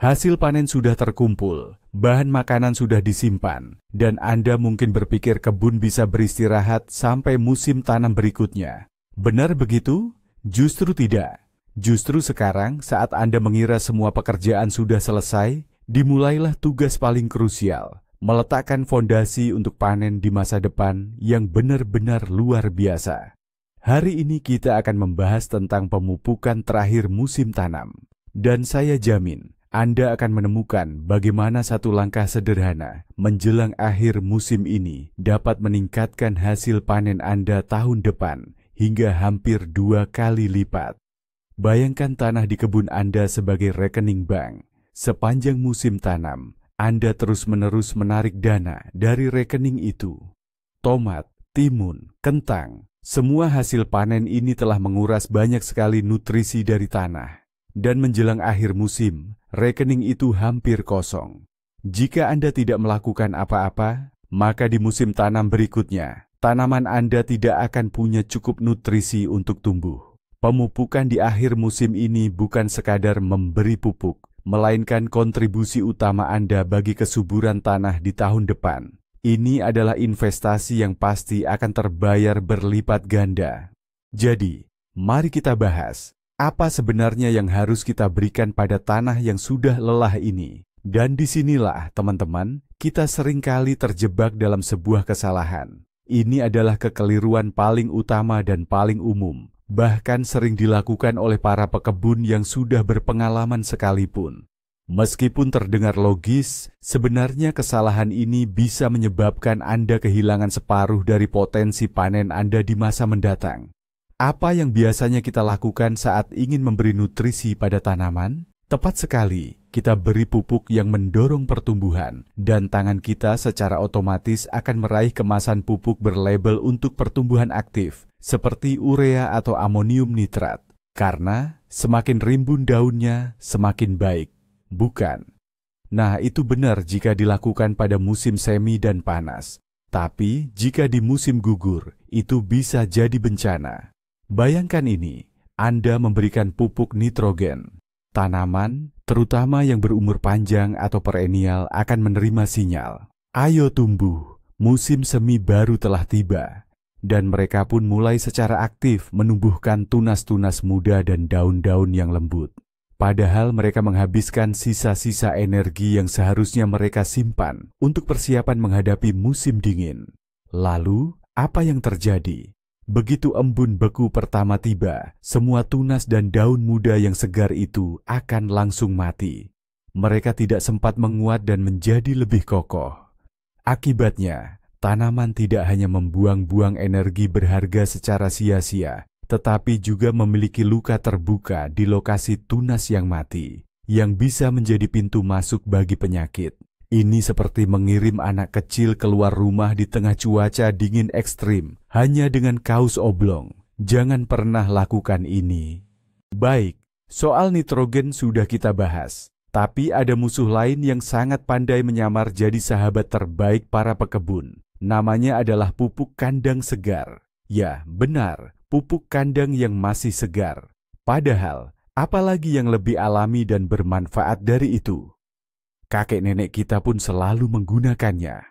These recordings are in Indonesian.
Hasil panen sudah terkumpul, bahan makanan sudah disimpan, dan Anda mungkin berpikir kebun bisa beristirahat sampai musim tanam berikutnya. Benar begitu? Justru tidak. Justru sekarang saat Anda mengira semua pekerjaan sudah selesai, dimulailah tugas paling krusial, meletakkan fondasi untuk panen di masa depan yang benar-benar luar biasa. Hari ini kita akan membahas tentang pemupukan terakhir musim tanam. Dan saya jamin, Anda akan menemukan bagaimana satu langkah sederhana menjelang akhir musim ini dapat meningkatkan hasil panen Anda tahun depan hingga hampir 2 kali lipat. Bayangkan tanah di kebun Anda sebagai rekening bank. Sepanjang musim tanam, Anda terus-menerus menarik dana dari rekening itu. Tomat, timun, kentang, semua hasil panen ini telah menguras banyak sekali nutrisi dari tanah. Dan menjelang akhir musim, rekening itu hampir kosong. Jika Anda tidak melakukan apa-apa, maka di musim tanam berikutnya, tanaman Anda tidak akan punya cukup nutrisi untuk tumbuh. Pemupukan di akhir musim ini bukan sekadar memberi pupuk, melainkan kontribusi utama Anda bagi kesuburan tanah di tahun depan. Ini adalah investasi yang pasti akan terbayar berlipat ganda. Jadi, mari kita bahas. Apa sebenarnya yang harus kita berikan pada tanah yang sudah lelah ini? Dan disinilah, teman-teman, kita seringkali terjebak dalam sebuah kesalahan. Ini adalah kekeliruan paling utama dan paling umum, bahkan sering dilakukan oleh para pekebun yang sudah berpengalaman sekalipun. Meskipun terdengar logis, sebenarnya kesalahan ini bisa menyebabkan Anda kehilangan separuh dari potensi panen Anda di masa mendatang. Apa yang biasanya kita lakukan saat ingin memberi nutrisi pada tanaman? Tepat sekali, kita beri pupuk yang mendorong pertumbuhan, dan tangan kita secara otomatis akan meraih kemasan pupuk berlabel untuk pertumbuhan aktif, seperti urea atau amonium nitrat. Karena semakin rimbun daunnya, semakin baik. Bukan? Nah, itu benar jika dilakukan pada musim semi dan panas. Tapi, jika di musim gugur, itu bisa jadi bencana. Bayangkan ini, Anda memberikan pupuk nitrogen. Tanaman, terutama yang berumur panjang atau perennial, akan menerima sinyal. Ayo tumbuh, musim semi baru telah tiba. Dan mereka pun mulai secara aktif menumbuhkan tunas-tunas muda dan daun-daun yang lembut. Padahal mereka menghabiskan sisa-sisa energi yang seharusnya mereka simpan untuk persiapan menghadapi musim dingin. Lalu, apa yang terjadi? Begitu embun beku pertama tiba, semua tunas dan daun muda yang segar itu akan langsung mati. Mereka tidak sempat menguat dan menjadi lebih kokoh. Akibatnya, tanaman tidak hanya membuang-buang energi berharga secara sia-sia, tetapi juga memiliki luka terbuka di lokasi tunas yang mati, yang bisa menjadi pintu masuk bagi penyakit. Ini seperti mengirim anak kecil keluar rumah di tengah cuaca dingin ekstrim, hanya dengan kaos oblong. Jangan pernah lakukan ini. Baik, soal nitrogen sudah kita bahas. Tapi ada musuh lain yang sangat pandai menyamar jadi sahabat terbaik para pekebun. Namanya adalah pupuk kandang segar. Ya, benar, pupuk kandang yang masih segar. Padahal, apalagi yang lebih alami dan bermanfaat dari itu? Kakek nenek kita pun selalu menggunakannya.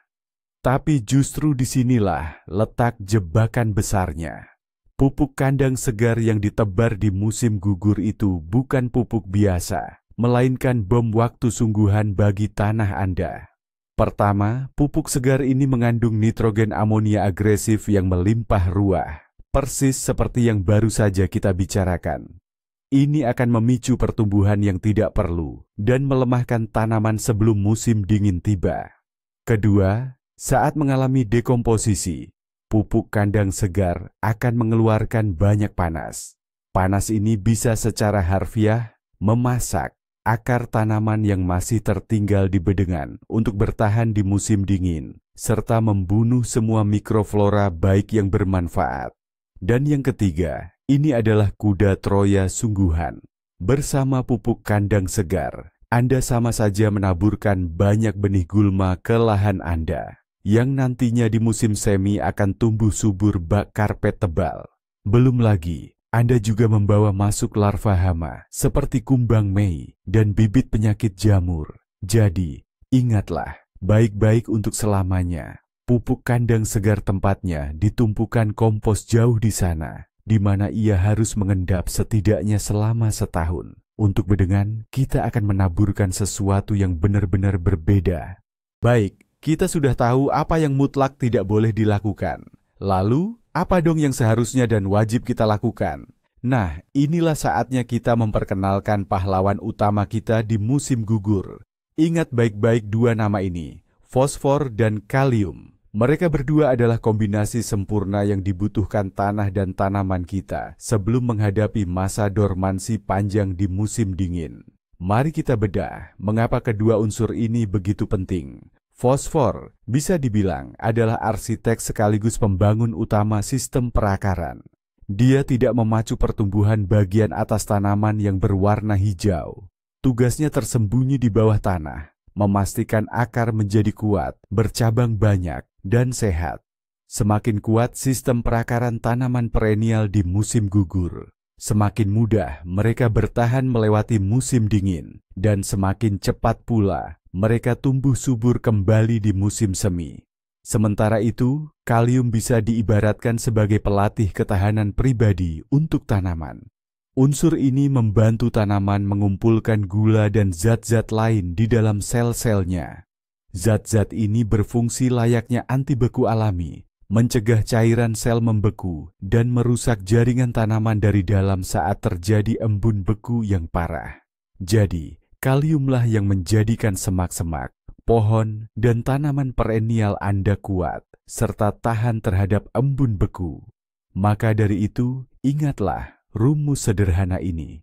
Tapi justru disinilah letak jebakan besarnya. Pupuk kandang segar yang ditebar di musim gugur itu bukan pupuk biasa, melainkan bom waktu sungguhan bagi tanah Anda. Pertama, pupuk segar ini mengandung nitrogen amonia agresif yang melimpah ruah, persis seperti yang baru saja kita bicarakan. Ini akan memicu pertumbuhan yang tidak perlu dan melemahkan tanaman sebelum musim dingin tiba. Kedua, saat mengalami dekomposisi, pupuk kandang segar akan mengeluarkan banyak panas. Panas ini bisa secara harfiah memasak akar tanaman yang masih tertinggal di bedengan untuk bertahan di musim dingin, serta membunuh semua mikroflora baik yang bermanfaat. Dan yang ketiga, ini adalah kuda Troya sungguhan. Bersama pupuk kandang segar, Anda sama saja menaburkan banyak benih gulma ke lahan Anda, yang nantinya di musim semi akan tumbuh subur bak karpet tebal. Belum lagi, Anda juga membawa masuk larva hama seperti kumbang mei dan bibit penyakit jamur. Jadi, ingatlah, baik-baik untuk selamanya. Pupuk kandang segar tempatnya ditumpukan kompos jauh di sana, di mana ia harus mengendap setidaknya selama setahun. Untuk bedengan, kita akan menaburkan sesuatu yang benar-benar berbeda. Baik, kita sudah tahu apa yang mutlak tidak boleh dilakukan. Lalu, apa dong yang seharusnya dan wajib kita lakukan? Nah, inilah saatnya kita memperkenalkan pahlawan utama kita di musim gugur. Ingat baik-baik dua nama ini, fosfor dan kalium. Mereka berdua adalah kombinasi sempurna yang dibutuhkan tanah dan tanaman kita sebelum menghadapi masa dormansi panjang di musim dingin. Mari kita bedah mengapa kedua unsur ini begitu penting. Fosfor bisa dibilang adalah arsitek sekaligus pembangun utama sistem perakaran. Dia tidak memacu pertumbuhan bagian atas tanaman yang berwarna hijau. Tugasnya tersembunyi di bawah tanah, memastikan akar menjadi kuat, bercabang banyak, dan sehat. Semakin kuat sistem perakaran tanaman perennial di musim gugur, semakin mudah mereka bertahan melewati musim dingin, dan semakin cepat pula mereka tumbuh subur kembali di musim semi. Sementara itu, kalium bisa diibaratkan sebagai pelatih ketahanan pribadi untuk tanaman. Unsur ini membantu tanaman mengumpulkan gula dan zat-zat lain di dalam sel-selnya. Zat-zat ini berfungsi layaknya antibeku alami, mencegah cairan sel membeku dan merusak jaringan tanaman dari dalam saat terjadi embun beku yang parah. Jadi, kaliumlah yang menjadikan semak-semak, pohon, dan tanaman perennial Anda kuat, serta tahan terhadap embun beku. Maka dari itu, ingatlah rumus sederhana ini.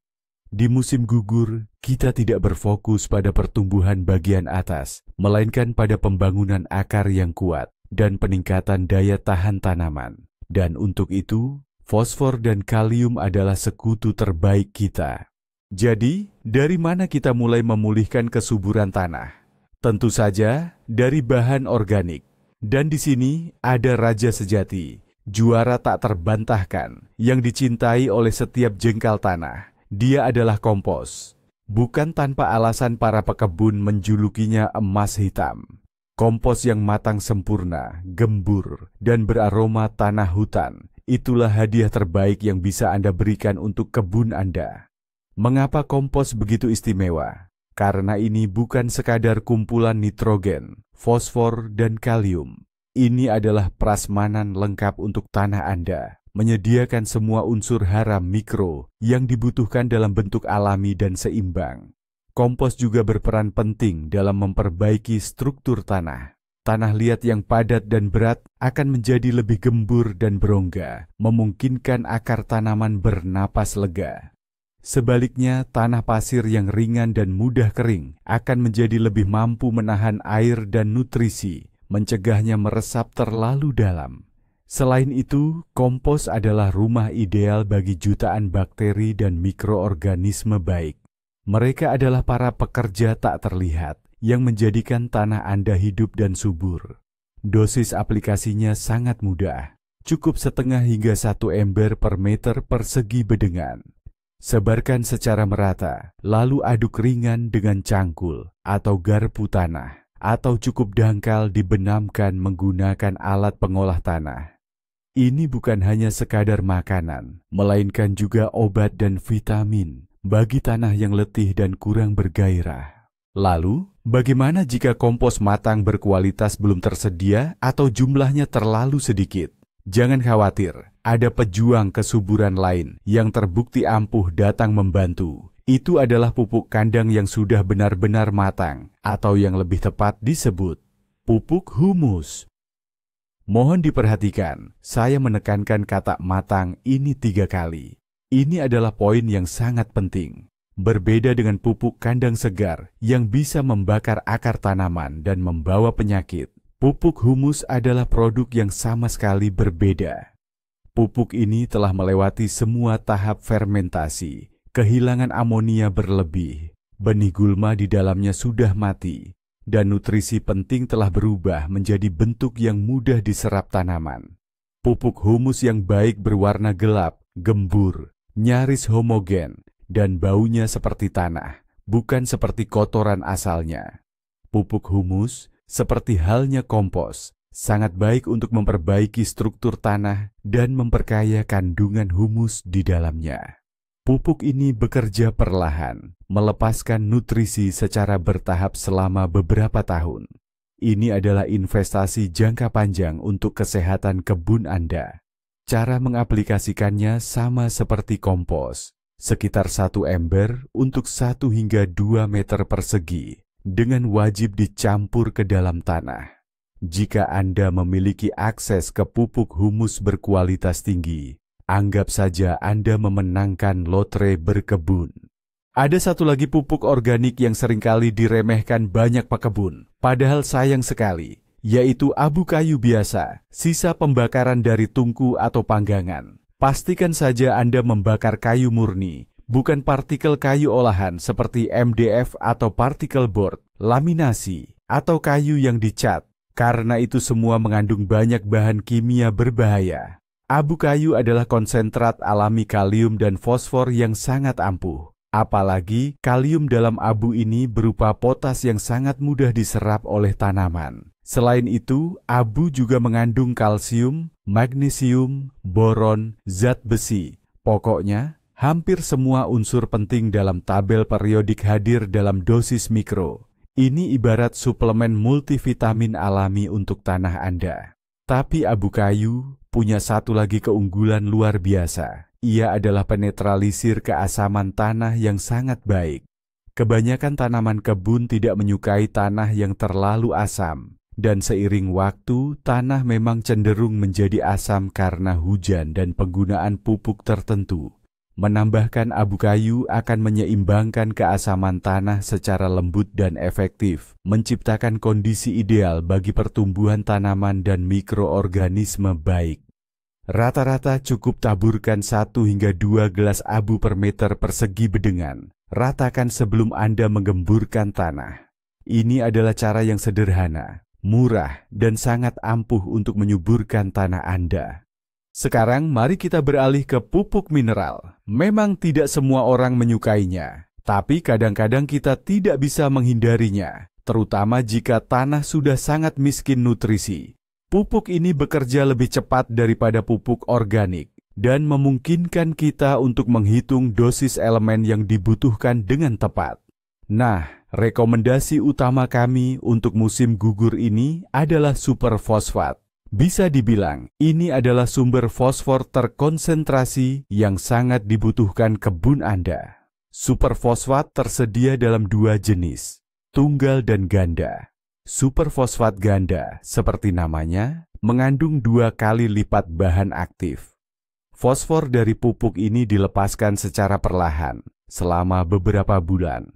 Di musim gugur, kita tidak berfokus pada pertumbuhan bagian atas, melainkan pada pembangunan akar yang kuat dan peningkatan daya tahan tanaman. Dan untuk itu, fosfor dan kalium adalah sekutu terbaik kita. Jadi, dari mana kita mulai memulihkan kesuburan tanah? Tentu saja dari bahan organik. Dan di sini ada raja sejati, juara tak terbantahkan, yang dicintai oleh setiap jengkal tanah. Dia adalah kompos. Bukan tanpa alasan para pekebun menjulukinya emas hitam. Kompos yang matang sempurna, gembur, dan beraroma tanah hutan. Itulah hadiah terbaik yang bisa Anda berikan untuk kebun Anda. Mengapa kompos begitu istimewa? Karena ini bukan sekadar kumpulan nitrogen, fosfor, dan kalium. Ini adalah prasmanan lengkap untuk tanah Anda, menyediakan semua unsur hara mikro yang dibutuhkan dalam bentuk alami dan seimbang. Kompos juga berperan penting dalam memperbaiki struktur tanah. Tanah liat yang padat dan berat akan menjadi lebih gembur dan berongga, memungkinkan akar tanaman bernapas lega. Sebaliknya, tanah pasir yang ringan dan mudah kering akan menjadi lebih mampu menahan air dan nutrisi, mencegahnya meresap terlalu dalam. Selain itu, kompos adalah rumah ideal bagi jutaan bakteri dan mikroorganisme baik. Mereka adalah para pekerja tak terlihat yang menjadikan tanah Anda hidup dan subur. Dosis aplikasinya sangat mudah, cukup setengah hingga 1 ember per meter persegi bedengan. Sebarkan secara merata, lalu aduk ringan dengan cangkul atau garpu tanah, atau cukup dangkal dibenamkan menggunakan alat pengolah tanah. Ini bukan hanya sekadar makanan, melainkan juga obat dan vitamin bagi tanah yang letih dan kurang bergairah. Lalu, bagaimana jika kompos matang berkualitas belum tersedia atau jumlahnya terlalu sedikit? Jangan khawatir, ada pejuang kesuburan lain yang terbukti ampuh datang membantu. Itu adalah pupuk kandang yang sudah benar-benar matang, atau yang lebih tepat disebut pupuk humus. Mohon diperhatikan, saya menekankan kata matang ini 3 kali. Ini adalah poin yang sangat penting. Berbeda dengan pupuk kandang segar yang bisa membakar akar tanaman dan membawa penyakit, pupuk humus adalah produk yang sama sekali berbeda. Pupuk ini telah melewati semua tahap fermentasi, kehilangan amonia berlebih, benih gulma di dalamnya sudah mati, dan nutrisi penting telah berubah menjadi bentuk yang mudah diserap tanaman. Pupuk humus yang baik berwarna gelap, gembur, nyaris homogen, dan baunya seperti tanah, bukan seperti kotoran asalnya. Pupuk humus, seperti halnya kompos, sangat baik untuk memperbaiki struktur tanah dan memperkaya kandungan humus di dalamnya. Pupuk ini bekerja perlahan, melepaskan nutrisi secara bertahap selama beberapa tahun. Ini adalah investasi jangka panjang untuk kesehatan kebun Anda. Cara mengaplikasikannya sama seperti kompos, sekitar 1 ember untuk 1 hingga 2 meter persegi, dengan wajib dicampur ke dalam tanah. Jika Anda memiliki akses ke pupuk humus berkualitas tinggi, anggap saja Anda memenangkan lotre berkebun. Ada satu lagi pupuk organik yang seringkali diremehkan banyak pekebun, padahal sayang sekali, yaitu abu kayu biasa, sisa pembakaran dari tungku atau panggangan. Pastikan saja Anda membakar kayu murni, bukan partikel kayu olahan seperti MDF atau partikel board, laminasi, atau kayu yang dicat, karena itu semua mengandung banyak bahan kimia berbahaya. Abu kayu adalah konsentrat alami kalium dan fosfor yang sangat ampuh. Apalagi kalium dalam abu ini berupa potas yang sangat mudah diserap oleh tanaman. Selain itu, abu juga mengandung kalsium, magnesium, boron, zat besi. Pokoknya, hampir semua unsur penting dalam tabel periodik hadir dalam dosis mikro. Ini ibarat suplemen multivitamin alami untuk tanah Anda. Tapi abu kayu punya satu lagi keunggulan luar biasa. Ia adalah penetralisir keasaman tanah yang sangat baik. Kebanyakan tanaman kebun tidak menyukai tanah yang terlalu asam, dan seiring waktu, tanah memang cenderung menjadi asam karena hujan dan penggunaan pupuk tertentu. Menambahkan abu kayu akan menyeimbangkan keasaman tanah secara lembut dan efektif, menciptakan kondisi ideal bagi pertumbuhan tanaman dan mikroorganisme baik. Rata-rata cukup taburkan 1 hingga 2 gelas abu per meter persegi bedengan. Ratakan sebelum Anda menggemburkan tanah. Ini adalah cara yang sederhana, murah, dan sangat ampuh untuk menyuburkan tanah Anda. Sekarang mari kita beralih ke pupuk mineral. Memang tidak semua orang menyukainya, tapi kadang-kadang kita tidak bisa menghindarinya, terutama jika tanah sudah sangat miskin nutrisi. Pupuk ini bekerja lebih cepat daripada pupuk organik dan memungkinkan kita untuk menghitung dosis elemen yang dibutuhkan dengan tepat. Nah, rekomendasi utama kami untuk musim gugur ini adalah super fosfat. Bisa dibilang, ini adalah sumber fosfor terkonsentrasi yang sangat dibutuhkan kebun Anda. Super fosfat tersedia dalam 2 jenis, tunggal dan ganda. Superfosfat ganda, seperti namanya, mengandung 2 kali lipat bahan aktif. Fosfor dari pupuk ini dilepaskan secara perlahan, selama beberapa bulan.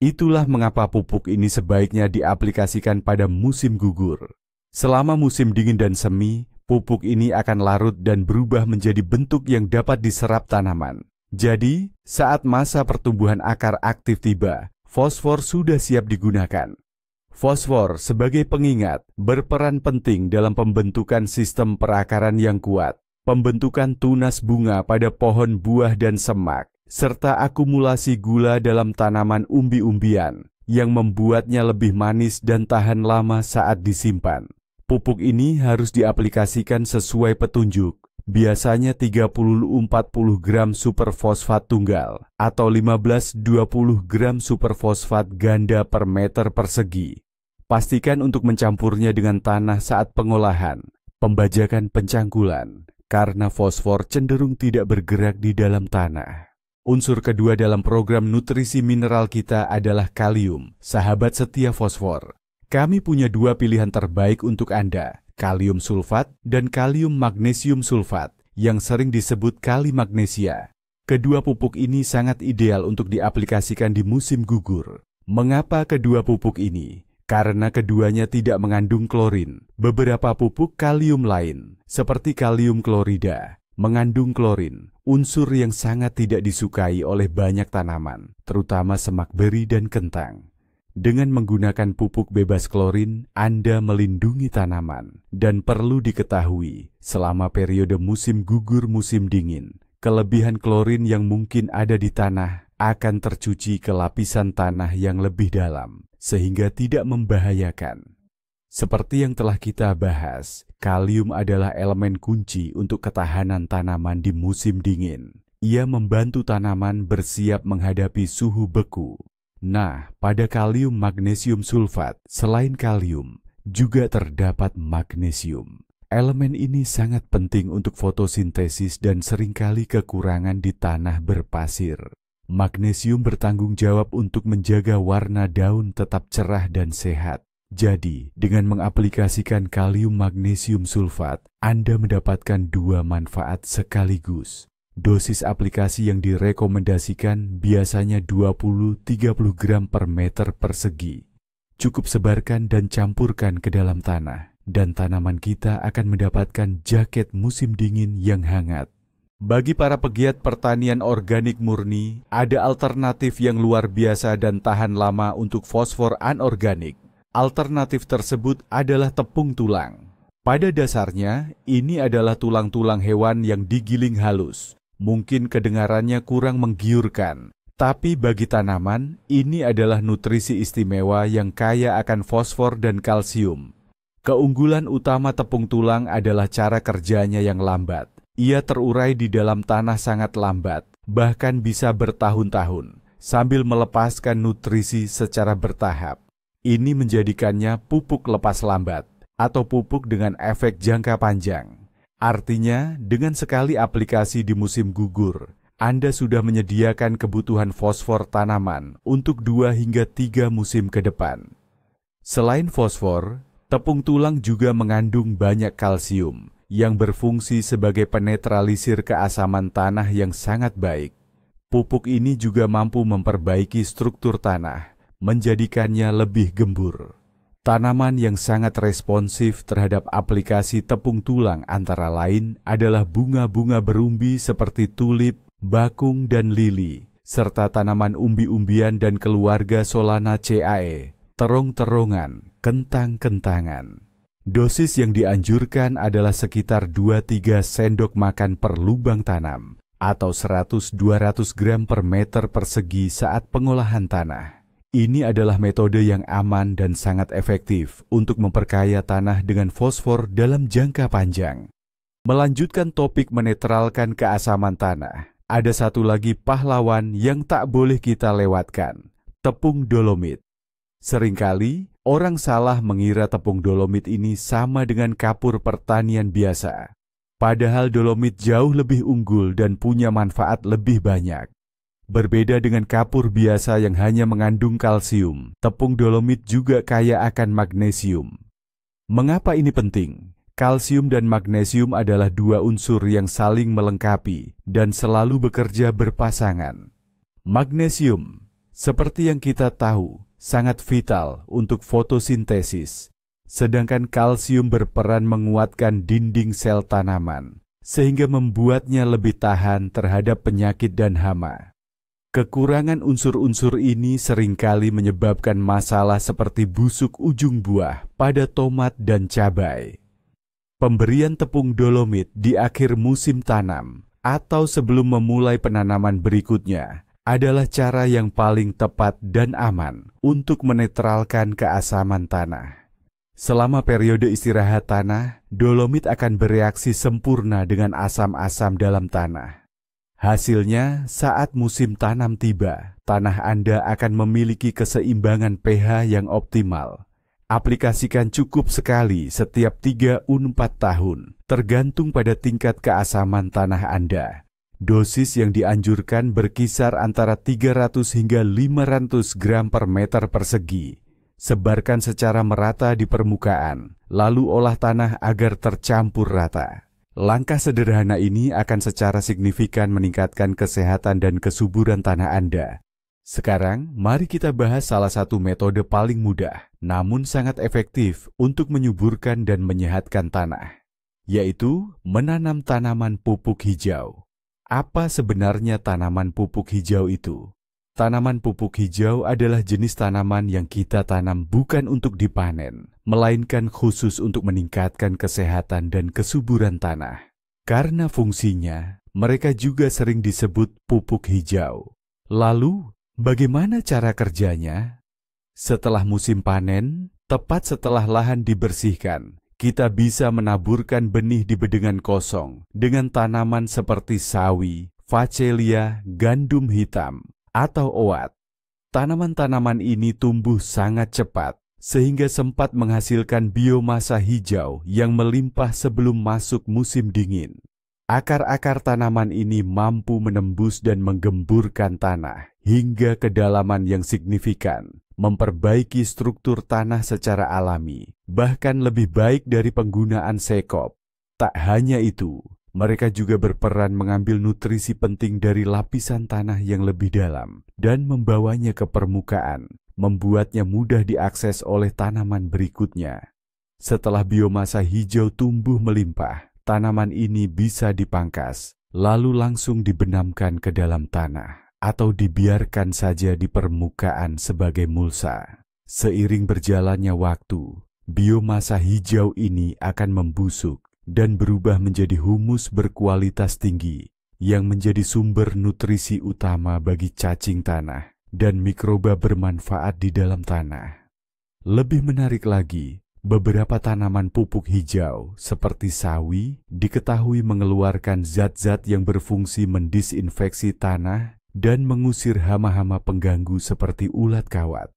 Itulah mengapa pupuk ini sebaiknya diaplikasikan pada musim gugur. Selama musim dingin dan semi, pupuk ini akan larut dan berubah menjadi bentuk yang dapat diserap tanaman. Jadi, saat masa pertumbuhan akar aktif tiba, fosfor sudah siap digunakan. Fosfor sebagai pengingat berperan penting dalam pembentukan sistem perakaran yang kuat, pembentukan tunas bunga pada pohon buah dan semak, serta akumulasi gula dalam tanaman umbi-umbian yang membuatnya lebih manis dan tahan lama saat disimpan. Pupuk ini harus diaplikasikan sesuai petunjuk, biasanya 30-40 gram superfosfat tunggal atau 15-20 gram superfosfat ganda per meter persegi. Pastikan untuk mencampurnya dengan tanah saat pengolahan, pembajakan pencangkulan, karena fosfor cenderung tidak bergerak di dalam tanah. Unsur kedua dalam program nutrisi mineral kita adalah kalium, sahabat setia fosfor. Kami punya 2 pilihan terbaik untuk Anda, kalium sulfat dan kalium magnesium sulfat, yang sering disebut kali magnesia. Kedua pupuk ini sangat ideal untuk diaplikasikan di musim gugur. Mengapa kedua pupuk ini? Karena keduanya tidak mengandung klorin. Beberapa pupuk kalium lain, seperti kalium klorida, mengandung klorin, unsur yang sangat tidak disukai oleh banyak tanaman, terutama semak beri dan kentang. Dengan menggunakan pupuk bebas klorin, Anda melindungi tanaman. Dan perlu diketahui, selama periode musim gugur musim dingin, kelebihan klorin yang mungkin ada di tanah akan tercuci ke lapisan tanah yang lebih dalam, sehingga tidak membahayakan. Seperti yang telah kita bahas, kalium adalah elemen kunci untuk ketahanan tanaman di musim dingin. Ia membantu tanaman bersiap menghadapi suhu beku. Nah, pada kalium magnesium sulfat, selain kalium, juga terdapat magnesium. Elemen ini sangat penting untuk fotosintesis dan seringkali kekurangan di tanah berpasir. Magnesium bertanggung jawab untuk menjaga warna daun tetap cerah dan sehat. Jadi, dengan mengaplikasikan kalium magnesium sulfat, Anda mendapatkan dua manfaat sekaligus. Dosis aplikasi yang direkomendasikan biasanya 20-30 gram per meter persegi. Cukup sebarkan dan campurkan ke dalam tanah, dan tanaman kita akan mendapatkan jaket musim dingin yang hangat. Bagi para pegiat pertanian organik murni, ada alternatif yang luar biasa dan tahan lama untuk fosfor anorganik. Alternatif tersebut adalah tepung tulang. Pada dasarnya, ini adalah tulang-tulang hewan yang digiling halus. Mungkin kedengarannya kurang menggiurkan, tapi bagi tanaman, ini adalah nutrisi istimewa yang kaya akan fosfor dan kalsium. Keunggulan utama tepung tulang adalah cara kerjanya yang lambat. Ia terurai di dalam tanah sangat lambat, bahkan bisa bertahun-tahun, sambil melepaskan nutrisi secara bertahap. Ini menjadikannya pupuk lepas lambat, atau pupuk dengan efek jangka panjang. Artinya, dengan sekali aplikasi di musim gugur, Anda sudah menyediakan kebutuhan fosfor tanaman untuk 2 hingga 3 musim ke depan. Selain fosfor, tepung tulang juga mengandung banyak kalsium yang berfungsi sebagai penetralisir keasaman tanah yang sangat baik. Pupuk ini juga mampu memperbaiki struktur tanah, menjadikannya lebih gembur. Tanaman yang sangat responsif terhadap aplikasi tepung tulang antara lain adalah bunga-bunga berumbi seperti tulip, bakung, dan lili, serta tanaman umbi-umbian dan keluarga Solanaceae, terong-terongan, kentang-kentangan. Dosis yang dianjurkan adalah sekitar 2-3 sendok makan per lubang tanam, atau 100-200 gram per meter persegi saat pengolahan tanah. Ini adalah metode yang aman dan sangat efektif untuk memperkaya tanah dengan fosfor dalam jangka panjang. Melanjutkan topik menetralkan keasaman tanah, ada satu lagi pahlawan yang tak boleh kita lewatkan, tepung dolomit. Seringkali, orang salah mengira tepung dolomit ini sama dengan kapur pertanian biasa. Padahal dolomit jauh lebih unggul dan punya manfaat lebih banyak. Berbeda dengan kapur biasa yang hanya mengandung kalsium, tepung dolomit juga kaya akan magnesium. Mengapa ini penting? Kalsium dan magnesium adalah dua unsur yang saling melengkapi dan selalu bekerja berpasangan. Magnesium, seperti yang kita tahu, sangat vital untuk fotosintesis, sedangkan kalsium berperan menguatkan dinding sel tanaman, sehingga membuatnya lebih tahan terhadap penyakit dan hama. Kekurangan unsur-unsur ini seringkali menyebabkan masalah seperti busuk ujung buah pada tomat dan cabai. Pemberian tepung dolomit di akhir musim tanam atau sebelum memulai penanaman berikutnya adalah cara yang paling tepat dan aman untuk menetralkan keasaman tanah. Selama periode istirahat tanah, dolomit akan bereaksi sempurna dengan asam-asam dalam tanah. Hasilnya, saat musim tanam tiba, tanah Anda akan memiliki keseimbangan pH yang optimal. Aplikasikan cukup sekali setiap 3-4 tahun, tergantung pada tingkat keasaman tanah Anda. Dosis yang dianjurkan berkisar antara 300 hingga 500 gram per meter persegi. Sebarkan secara merata di permukaan, lalu olah tanah agar tercampur rata. Langkah sederhana ini akan secara signifikan meningkatkan kesehatan dan kesuburan tanah Anda. Sekarang, mari kita bahas salah satu metode paling mudah, namun sangat efektif untuk menyuburkan dan menyehatkan tanah, yaitu menanam tanaman pupuk hijau. Apa sebenarnya tanaman pupuk hijau itu? Tanaman pupuk hijau adalah jenis tanaman yang kita tanam bukan untuk dipanen, melainkan khusus untuk meningkatkan kesehatan dan kesuburan tanah. Karena fungsinya, Mereka juga sering disebut pupuk hijau. Lalu, bagaimana cara kerjanya? Setelah musim panen, tepat setelah lahan dibersihkan, kita bisa menaburkan benih di bedengan kosong dengan tanaman seperti sawi, facelia, gandum hitam, atau oat. Tanaman-tanaman ini tumbuh sangat cepat, sehingga sempat menghasilkan biomasa hijau yang melimpah sebelum masuk musim dingin. Akar-akar tanaman ini mampu menembus dan menggemburkan tanah hingga kedalaman yang signifikan, memperbaiki struktur tanah secara alami, bahkan lebih baik dari penggunaan sekop. Tak hanya itu, mereka juga berperan mengambil nutrisi penting dari lapisan tanah yang lebih dalam dan membawanya ke permukaan, membuatnya mudah diakses oleh tanaman berikutnya. Setelah biomasa hijau tumbuh melimpah, tanaman ini bisa dipangkas, lalu langsung dibenamkan ke dalam tanah, atau dibiarkan saja di permukaan sebagai mulsa. Seiring berjalannya waktu, biomasa hijau ini akan membusuk dan berubah menjadi humus berkualitas tinggi, yang menjadi sumber nutrisi utama bagi cacing tanah dan mikroba bermanfaat di dalam tanah. Lebih menarik lagi, beberapa tanaman pupuk hijau seperti sawi diketahui mengeluarkan zat-zat yang berfungsi mendisinfeksi tanah dan mengusir hama-hama pengganggu seperti ulat kawat.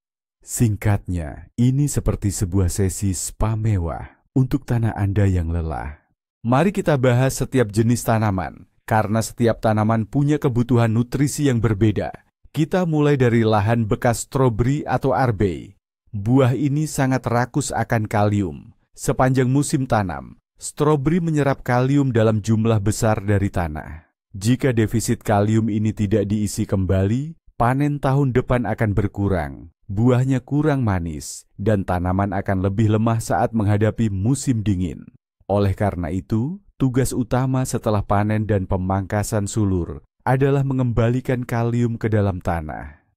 Singkatnya, ini seperti sebuah sesi spa mewah untuk tanah Anda yang lelah. Mari kita bahas setiap jenis tanaman, karena setiap tanaman punya kebutuhan nutrisi yang berbeda. Kita mulai dari lahan bekas stroberi atau arbei. Buah ini sangat rakus akan kalium. Sepanjang musim tanam, stroberi menyerap kalium dalam jumlah besar dari tanah. Jika defisit kalium ini tidak diisi kembali, panen tahun depan akan berkurang. Buahnya kurang manis, dan tanaman akan lebih lemah saat menghadapi musim dingin. Oleh karena itu, tugas utama setelah panen dan pemangkasan sulur adalah mengembalikan kalium ke dalam tanah.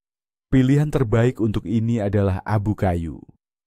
Pilihan terbaik untuk ini adalah abu kayu.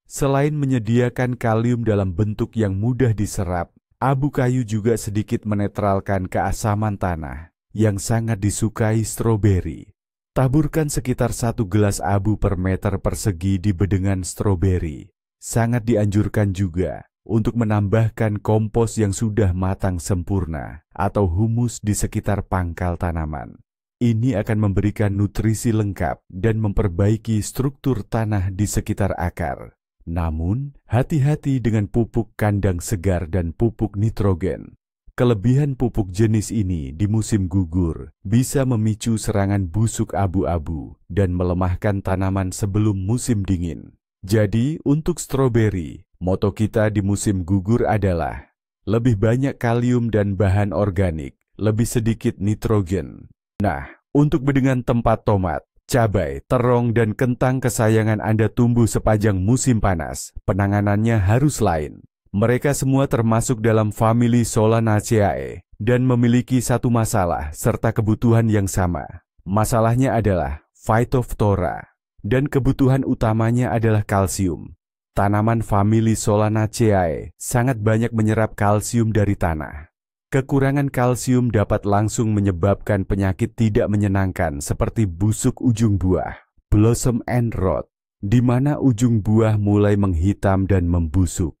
Selain menyediakan kalium dalam bentuk yang mudah diserap, abu kayu juga sedikit menetralkan keasaman tanah yang sangat disukai stroberi. Taburkan sekitar 1 gelas abu per meter persegi di bedengan stroberi. Sangat dianjurkan juga untuk menambahkan kompos yang sudah matang sempurna atau humus di sekitar pangkal tanaman. Ini akan memberikan nutrisi lengkap dan memperbaiki struktur tanah di sekitar akar. Namun, hati-hati dengan pupuk kandang segar dan pupuk nitrogen. Kelebihan pupuk jenis ini di musim gugur bisa memicu serangan busuk abu-abu dan melemahkan tanaman sebelum musim dingin. Jadi, untuk stroberi, moto kita di musim gugur adalah lebih banyak kalium dan bahan organik, lebih sedikit nitrogen. Nah, untuk bedengan tempat tomat, cabai, terong, dan kentang kesayangan Anda tumbuh sepanjang musim panas, penanganannya harus lain. Mereka semua termasuk dalam famili Solanaceae dan memiliki satu masalah serta kebutuhan yang sama. Masalahnya adalah phytophthora, dan kebutuhan utamanya adalah kalsium. Tanaman famili Solanaceae sangat banyak menyerap kalsium dari tanah. Kekurangan kalsium dapat langsung menyebabkan penyakit tidak menyenangkan seperti busuk ujung buah, blossom end rot, di mana ujung buah mulai menghitam dan membusuk.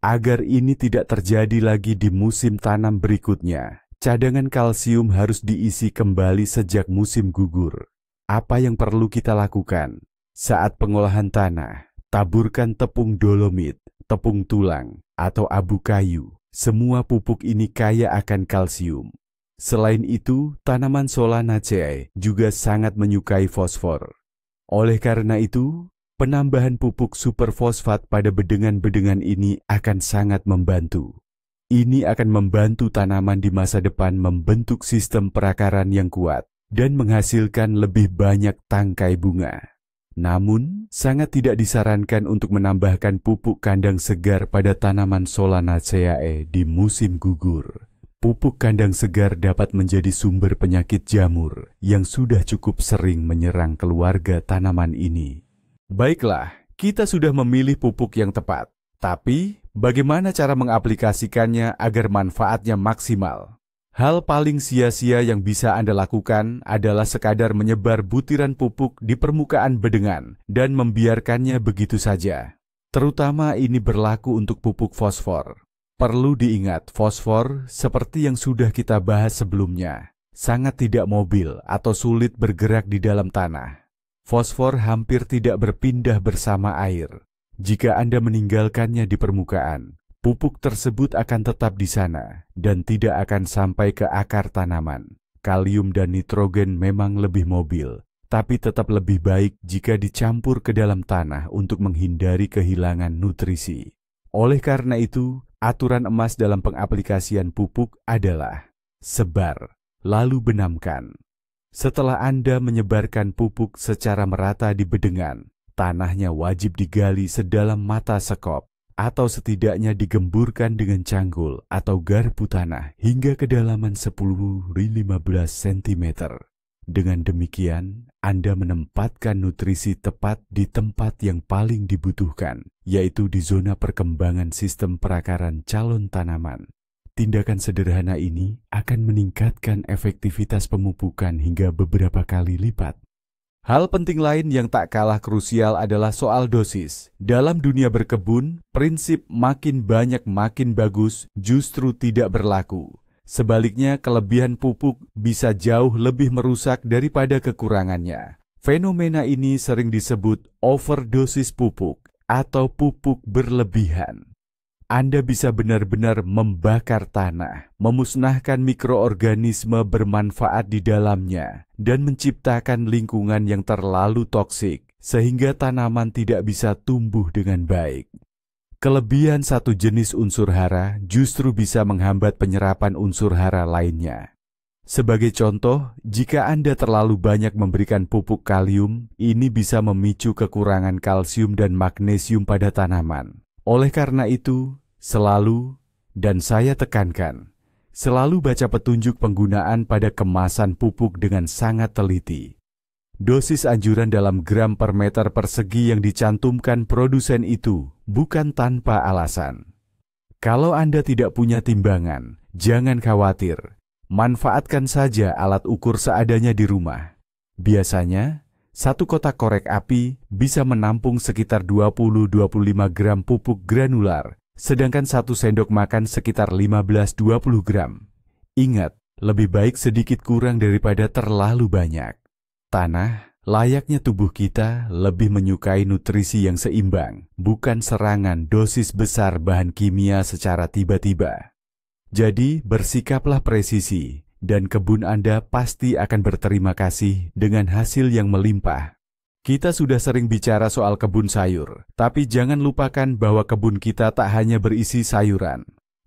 Agar ini tidak terjadi lagi di musim tanam berikutnya, cadangan kalsium harus diisi kembali sejak musim gugur. Apa yang perlu kita lakukan? Saat pengolahan tanah, taburkan tepung dolomit, tepung tulang, atau abu kayu. Semua pupuk ini kaya akan kalsium. Selain itu, tanaman Solanaceae juga sangat menyukai fosfor. Oleh karena itu, penambahan pupuk superfosfat pada bedengan-bedengan ini akan sangat membantu. Ini akan membantu tanaman di masa depan membentuk sistem perakaran yang kuat dan menghasilkan lebih banyak tangkai bunga. Namun, sangat tidak disarankan untuk menambahkan pupuk kandang segar pada tanaman Solanaceae di musim gugur. Pupuk kandang segar dapat menjadi sumber penyakit jamur yang sudah cukup sering menyerang keluarga tanaman ini. Baiklah, kita sudah memilih pupuk yang tepat. Tapi, bagaimana cara mengaplikasikannya agar manfaatnya maksimal? Hal paling sia-sia yang bisa Anda lakukan adalah sekadar menyebar butiran pupuk di permukaan bedengan dan membiarkannya begitu saja. Terutama ini berlaku untuk pupuk fosfor. Perlu diingat, fosfor seperti yang sudah kita bahas sebelumnya, sangat tidak mobil atau sulit bergerak di dalam tanah. Fosfor hampir tidak berpindah bersama air. Jika Anda meninggalkannya di permukaan, pupuk tersebut akan tetap di sana dan tidak akan sampai ke akar tanaman. Kalium dan nitrogen memang lebih mobil, tapi tetap lebih baik jika dicampur ke dalam tanah untuk menghindari kehilangan nutrisi. Oleh karena itu, aturan emas dalam pengaplikasian pupuk adalah sebar, lalu benamkan. Setelah Anda menyebarkan pupuk secara merata di bedengan, tanahnya wajib digali sedalam mata sekop, atau setidaknya digemburkan dengan cangkul atau garpu tanah hingga kedalaman 10–15 cm. Dengan demikian, Anda menempatkan nutrisi tepat di tempat yang paling dibutuhkan, yaitu di zona perkembangan sistem perakaran calon tanaman. Tindakan sederhana ini akan meningkatkan efektivitas pemupukan hingga beberapa kali lipat. Hal penting lain yang tak kalah krusial adalah soal dosis. Dalam dunia berkebun, prinsip makin banyak makin bagus justru tidak berlaku. Sebaliknya, kelebihan pupuk bisa jauh lebih merusak daripada kekurangannya. Fenomena ini sering disebut overdosis pupuk atau pupuk berlebihan. Anda bisa benar-benar membakar tanah, memusnahkan mikroorganisme bermanfaat di dalamnya, dan menciptakan lingkungan yang terlalu toksik, sehingga tanaman tidak bisa tumbuh dengan baik. Kelebihan satu jenis unsur hara justru bisa menghambat penyerapan unsur hara lainnya. Sebagai contoh, jika Anda terlalu banyak memberikan pupuk kalium, ini bisa memicu kekurangan kalsium dan magnesium pada tanaman. Oleh karena itu, selalu, dan saya tekankan, selalu baca petunjuk penggunaan pada kemasan pupuk dengan sangat teliti. Dosis anjuran dalam gram per meter persegi yang dicantumkan produsen itu bukan tanpa alasan. Kalau Anda tidak punya timbangan, jangan khawatir. Manfaatkan saja alat ukur seadanya di rumah. Biasanya, satu kotak korek api bisa menampung sekitar 20–25 gram pupuk granular, sedangkan satu sendok makan sekitar 15–20 gram. Ingat, lebih baik sedikit kurang daripada terlalu banyak. Tanah, layaknya tubuh kita, lebih menyukai nutrisi yang seimbang, bukan serangan dosis besar bahan kimia secara tiba-tiba. Jadi, bersikaplah presisi, dan kebun Anda pasti akan berterima kasih dengan hasil yang melimpah. Kita sudah sering bicara soal kebun sayur, tapi jangan lupakan bahwa kebun kita tak hanya berisi sayuran.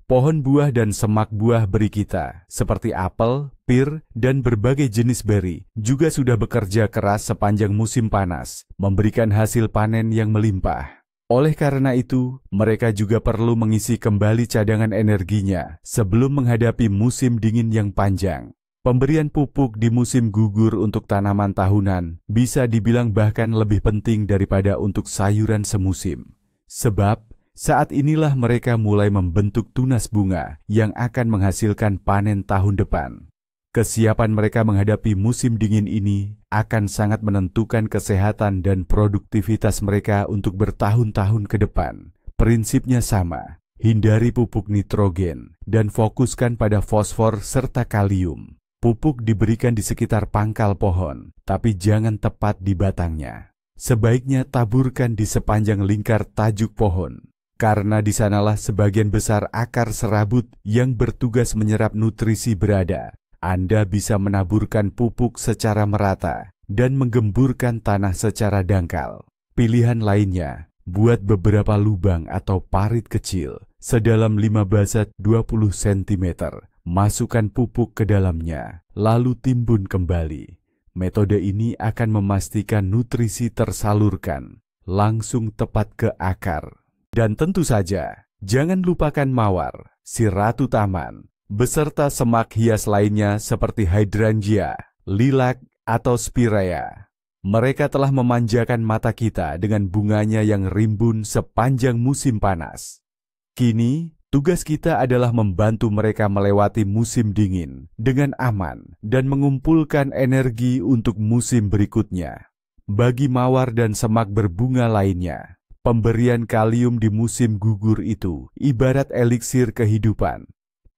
Pohon buah dan semak buah beri kita, seperti apel, pir, dan berbagai jenis beri, juga sudah bekerja keras sepanjang musim panas, memberikan hasil panen yang melimpah. Oleh karena itu, mereka juga perlu mengisi kembali cadangan energinya sebelum menghadapi musim dingin yang panjang. Pemberian pupuk di musim gugur untuk tanaman tahunan bisa dibilang bahkan lebih penting daripada untuk sayuran semusim. Sebab, saat inilah mereka mulai membentuk tunas bunga yang akan menghasilkan panen tahun depan. Kesiapan mereka menghadapi musim dingin ini akan sangat menentukan kesehatan dan produktivitas mereka untuk bertahun-tahun ke depan. Prinsipnya sama, hindari pupuk nitrogen dan fokuskan pada fosfor serta kalium. Pupuk diberikan di sekitar pangkal pohon, tapi jangan tepat di batangnya. Sebaiknya taburkan di sepanjang lingkar tajuk pohon, karena di sanalah sebagian besar akar serabut yang bertugas menyerap nutrisi berada. Anda bisa menaburkan pupuk secara merata dan menggemburkan tanah secara dangkal. Pilihan lainnya, buat beberapa lubang atau parit kecil sedalam 15–20 cm. Masukkan pupuk ke dalamnya, lalu timbun kembali. Metode ini akan memastikan nutrisi tersalurkan langsung tepat ke akar. Dan tentu saja, jangan lupakan mawar, si ratu taman, beserta semak hias lainnya seperti hydrangea, lilac, atau spirea. Mereka telah memanjakan mata kita dengan bunganya yang rimbun sepanjang musim panas. Kini, Tugas kita adalah membantu mereka melewati musim dingin dengan aman dan mengumpulkan energi untuk musim berikutnya. Bagi mawar dan semak berbunga lainnya, pemberian kalium di musim gugur itu ibarat eliksir kehidupan.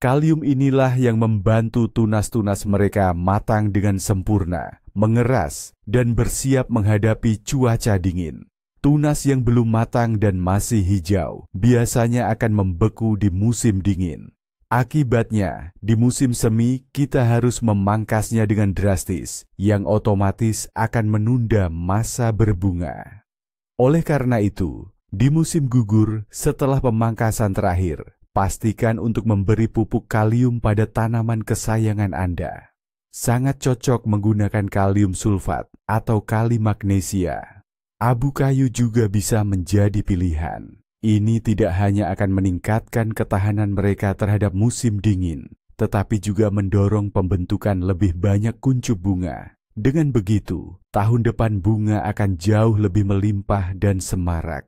Kalium inilah yang membantu tunas-tunas mereka matang dengan sempurna, mengeras, dan bersiap menghadapi cuaca dingin. Tunas yang belum matang dan masih hijau biasanya akan membeku di musim dingin. Akibatnya, di musim semi kita harus memangkasnya dengan drastis, yang otomatis akan menunda masa berbunga. Oleh karena itu, di musim gugur setelah pemangkasan terakhir, pastikan untuk memberi pupuk kalium pada tanaman kesayangan Anda. Sangat cocok menggunakan kalium sulfat atau kali magnesia. Abu kayu juga bisa menjadi pilihan. Ini tidak hanya akan meningkatkan ketahanan mereka terhadap musim dingin, tetapi juga mendorong pembentukan lebih banyak kuncup bunga. Dengan begitu, tahun depan bunga akan jauh lebih melimpah dan semarak.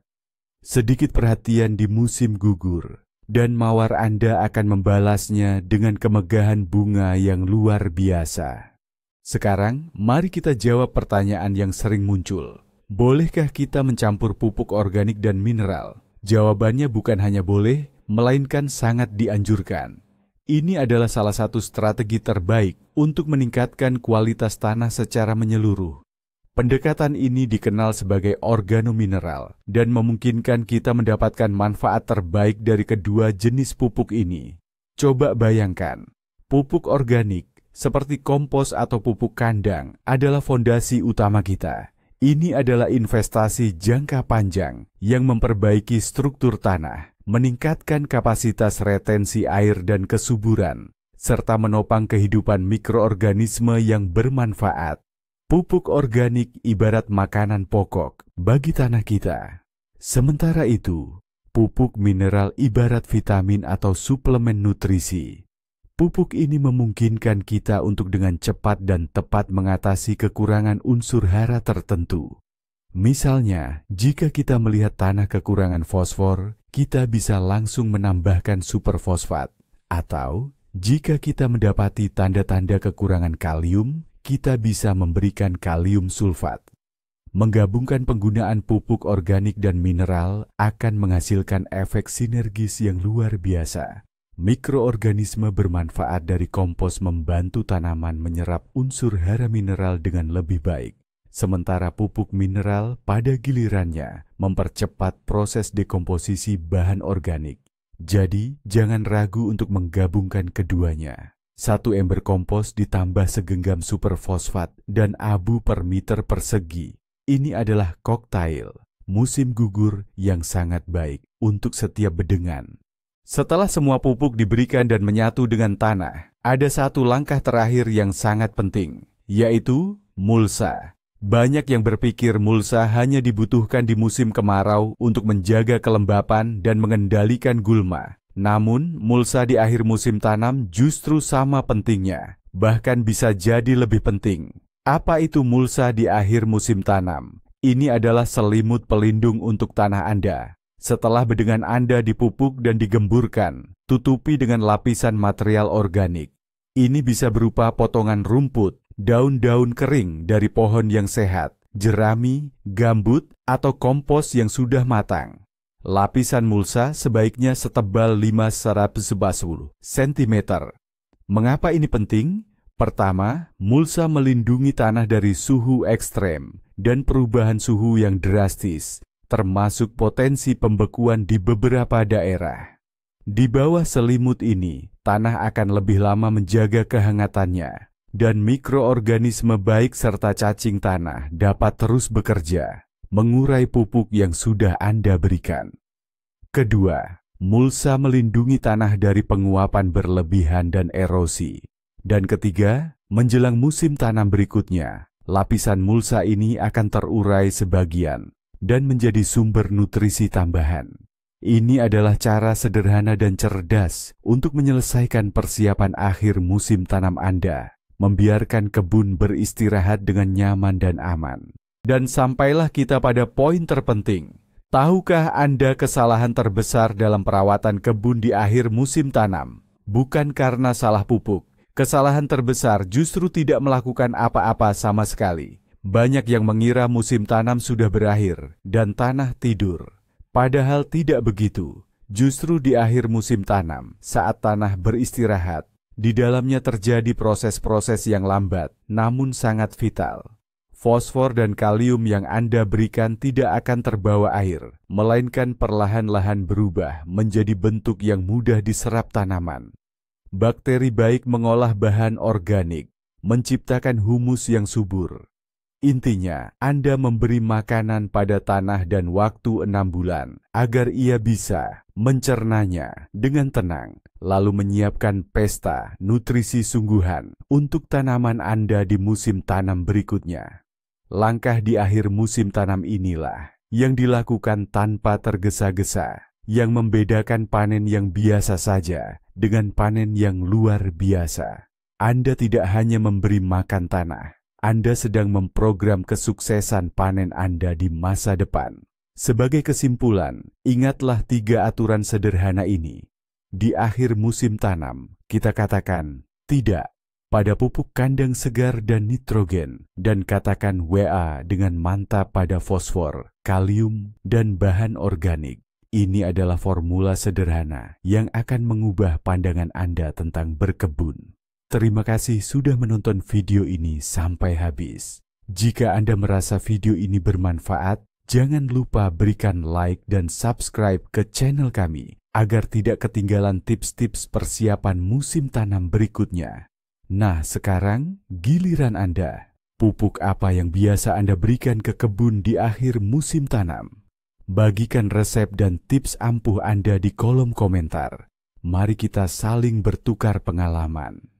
Sedikit perhatian di musim gugur, dan mawar Anda akan membalasnya dengan kemegahan bunga yang luar biasa. Sekarang, mari kita jawab pertanyaan yang sering muncul. Bolehkah kita mencampur pupuk organik dan mineral? Jawabannya bukan hanya boleh, melainkan sangat dianjurkan. Ini adalah salah satu strategi terbaik untuk meningkatkan kualitas tanah secara menyeluruh. Pendekatan ini dikenal sebagai organomineral dan memungkinkan kita mendapatkan manfaat terbaik dari kedua jenis pupuk ini. Coba bayangkan, pupuk organik seperti kompos atau pupuk kandang adalah fondasi utama kita. Ini adalah investasi jangka panjang yang memperbaiki struktur tanah, meningkatkan kapasitas retensi air dan kesuburan, serta menopang kehidupan mikroorganisme yang bermanfaat. Pupuk organik ibarat makanan pokok bagi tanah kita. Sementara itu, pupuk mineral ibarat vitamin atau suplemen nutrisi. Pupuk ini memungkinkan kita untuk dengan cepat dan tepat mengatasi kekurangan unsur hara tertentu. Misalnya, jika kita melihat tanah kekurangan fosfor, kita bisa langsung menambahkan superfosfat. Atau, jika kita mendapati tanda-tanda kekurangan kalium, kita bisa memberikan kalium sulfat. Menggabungkan penggunaan pupuk organik dan mineral akan menghasilkan efek sinergis yang luar biasa. Mikroorganisme bermanfaat dari kompos membantu tanaman menyerap unsur hara mineral dengan lebih baik, sementara pupuk mineral pada gilirannya mempercepat proses dekomposisi bahan organik. Jadi, jangan ragu untuk menggabungkan keduanya. 1 ember kompos ditambah segenggam superfosfat dan abu per meter persegi. Ini adalah koktail musim gugur yang sangat baik untuk setiap bedengan. Setelah semua pupuk diberikan dan menyatu dengan tanah, ada satu langkah terakhir yang sangat penting, yaitu mulsa. Banyak yang berpikir mulsa hanya dibutuhkan di musim kemarau untuk menjaga kelembapan dan mengendalikan gulma. Namun, mulsa di akhir musim tanam justru sama pentingnya, bahkan bisa jadi lebih penting. Apa itu mulsa di akhir musim tanam? Ini adalah selimut pelindung untuk tanah Anda. Setelah bedengan Anda dipupuk dan digemburkan, tutupi dengan lapisan material organik. Ini bisa berupa potongan rumput, daun-daun kering dari pohon yang sehat, jerami, gambut, atau kompos yang sudah matang. Lapisan mulsa sebaiknya setebal 5–10 cm. Mengapa ini penting? Pertama, mulsa melindungi tanah dari suhu ekstrem dan perubahan suhu yang drastis, termasuk potensi pembekuan di beberapa daerah. Di bawah selimut ini, tanah akan lebih lama menjaga kehangatannya, dan mikroorganisme baik serta cacing tanah dapat terus bekerja, mengurai pupuk yang sudah Anda berikan. Kedua, mulsa melindungi tanah dari penguapan berlebihan dan erosi. Dan ketiga, menjelang musim tanam berikutnya, lapisan mulsa ini akan terurai sebagian dan menjadi sumber nutrisi tambahan. Ini adalah cara sederhana dan cerdas untuk menyelesaikan persiapan akhir musim tanam Anda, membiarkan kebun beristirahat dengan nyaman dan aman. Dan sampailah kita pada poin terpenting. Tahukah Anda kesalahan terbesar dalam perawatan kebun di akhir musim tanam? Bukan karena salah pupuk. Kesalahan terbesar justru tidak melakukan apa-apa sama sekali. Banyak yang mengira musim tanam sudah berakhir dan tanah tidur. Padahal tidak begitu. Justru di akhir musim tanam, saat tanah beristirahat, di dalamnya terjadi proses-proses yang lambat, namun sangat vital. Fosfor dan kalium yang Anda berikan tidak akan terbawa air, melainkan perlahan-lahan berubah menjadi bentuk yang mudah diserap tanaman. Bakteri baik mengolah bahan organik, menciptakan humus yang subur. Intinya, Anda memberi makanan pada tanah dan waktu 6 bulan, agar ia bisa mencernanya dengan tenang, lalu menyiapkan pesta nutrisi sungguhan untuk tanaman Anda di musim tanam berikutnya. Langkah di akhir musim tanam inilah yang dilakukan tanpa tergesa-gesa, yang membedakan panen yang biasa saja dengan panen yang luar biasa. Anda tidak hanya memberi makan tanah, Anda sedang memprogram kesuksesan panen Anda di masa depan. Sebagai kesimpulan, ingatlah 3 aturan sederhana ini. Di akhir musim tanam, kita katakan tidak pada pupuk kandang segar dan nitrogen, dan katakan WA dengan mantap pada fosfor, kalium, dan bahan organik. Ini adalah formula sederhana yang akan mengubah pandangan Anda tentang berkebun. Terima kasih sudah menonton video ini sampai habis. Jika Anda merasa video ini bermanfaat, jangan lupa berikan like dan subscribe ke channel kami agar tidak ketinggalan tips-tips persiapan musim tanam berikutnya. Nah, sekarang giliran Anda. Pupuk apa yang biasa Anda berikan ke kebun di akhir musim tanam? Bagikan resep dan tips ampuh Anda di kolom komentar. Mari kita saling bertukar pengalaman.